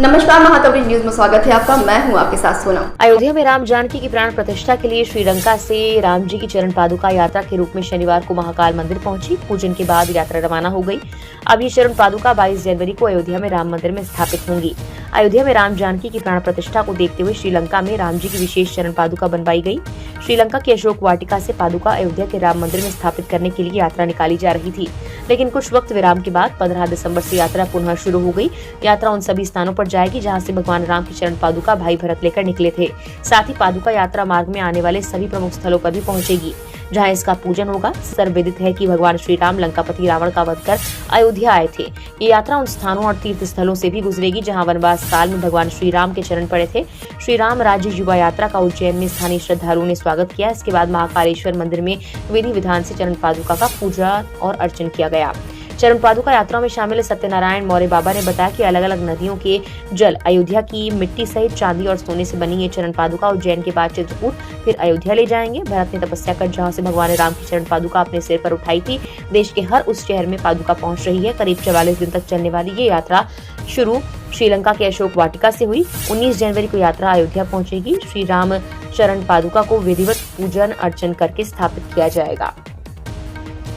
नमस्कार, महातवरी न्यूज में स्वागत है आपका। मैं हूं आपके साथ सोनम। अयोध्या में राम जानकी की प्राण प्रतिष्ठा के लिए श्रीलंका से राम जी की चरण पादुका यात्रा के रूप में शनिवार को महाकाल मंदिर पहुंची। पूजन के बाद यात्रा रवाना हो गई। अब ये चरण पादुका 22 जनवरी को अयोध्या में राम मंदिर में स्थापित होंगी। अयोध्या में राम जानकी की प्राण प्रतिष्ठा को देखते हुए श्रीलंका में राम जी की विशेष चरण पादुका बनवाई गई। श्रीलंका की अशोक वाटिका से पादुका अयोध्या के राम मंदिर में स्थापित करने के लिए यात्रा निकाली जा रही थी, लेकिन कुछ वक्त विराम के बाद 15 दिसंबर से यात्रा पुनः शुरू हो गई। यात्रा उन सभी स्थानों पर जाएगी जहां से भगवान राम की चरण पादुका भाई भरत लेकर निकले थे। साथ ही पादुका यात्रा मार्ग में आने वाले सभी प्रमुख स्थलों पर भी पहुंचेगी जहां इसका पूजन होगा। सर्वविदित है कि भगवान श्री राम लंकापति रावण का वध कर अयोध्या आए थे। ये यात्रा उन स्थानों और तीर्थ स्थलों से भी गुजरेगी जहां वनवास काल में भगवान श्री राम के चरण पड़े थे। श्री राम राज्य युवा यात्रा का उज्जैन में स्थानीय श्रद्धालुओं ने स्वागत किया। इसके बाद महाकालेश्वर मंदिर में विधि विधान से चरण पादुका का पूजा और अर्चन किया गया। चरण पादुका यात्रा में शामिल सत्यनारायण मौर्य बाबा ने बताया कि अलग अलग नदियों के जल, अयोध्या की मिट्टी सहित चांदी और सोने से बनी ये चरण पादुका उज्जैन के बाद चित्रकूट फिर अयोध्या ले जाएंगे। भरत ने तपस्या कर जहां से भगवान राम की चरण पादुका अपने सिर पर उठाई थी, देश के हर उस शहर में पादुका पहुंच रही है। करीब 44 दिन तक चलने वाली ये यात्रा शुरू श्रीलंका के अशोक वाटिका से हुई। 19 जनवरी को यात्रा अयोध्या पहुंचेगी। श्री राम चरण पादुका को विधिवत पूजन अर्चन करके स्थापित किया जाएगा।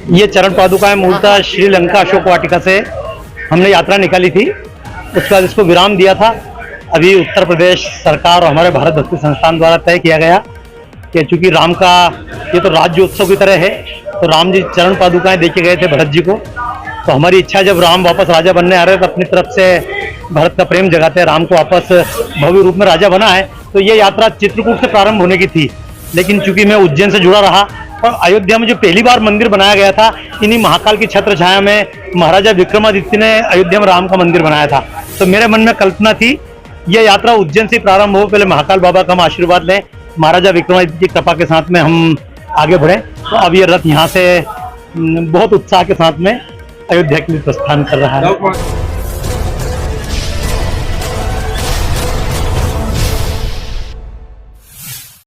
ये चरण पादुकाएं मूलतः श्रीलंका अशोक वाटिका से हमने यात्रा निकाली थी, उसके बाद इसको विराम दिया था। अभी उत्तर प्रदेश सरकार और हमारे भारत भक्ति संस्थान द्वारा तय किया गया कि चूंकि राम का ये तो राज्य उत्सव की तरह है, तो राम जी चरण पादुकाएं देखे गए थे भरत जी को। तो हमारी इच्छा, जब राम वापस राजा बनने आ रहे तो अपनी तरफ से भरत का प्रेम जगाते राम को वापस भव्य रूप में राजा बना है। तो ये यात्रा चित्रकूट से प्रारंभ होने की थी, लेकिन चूंकि मैं उज्जैन से जुड़ा रहा और अयोध्या में जो पहली बार मंदिर बनाया गया था, इन्हीं महाकाल की छत्र छाया में महाराजा विक्रमादित्य ने अयोध्या में राम का मंदिर बनाया था। तो मेरे मन में कल्पना थी यह यात्रा उज्जैन से प्रारंभ हो, पहले महाकाल बाबा का हम आशीर्वाद लें, महाराजा विक्रमादित्य की कृपा के साथ में हम आगे बढ़े। तो अब ये रथ यहाँ से बहुत उत्साह के साथ में अयोध्या के लिए प्रस्थान कर रहा है।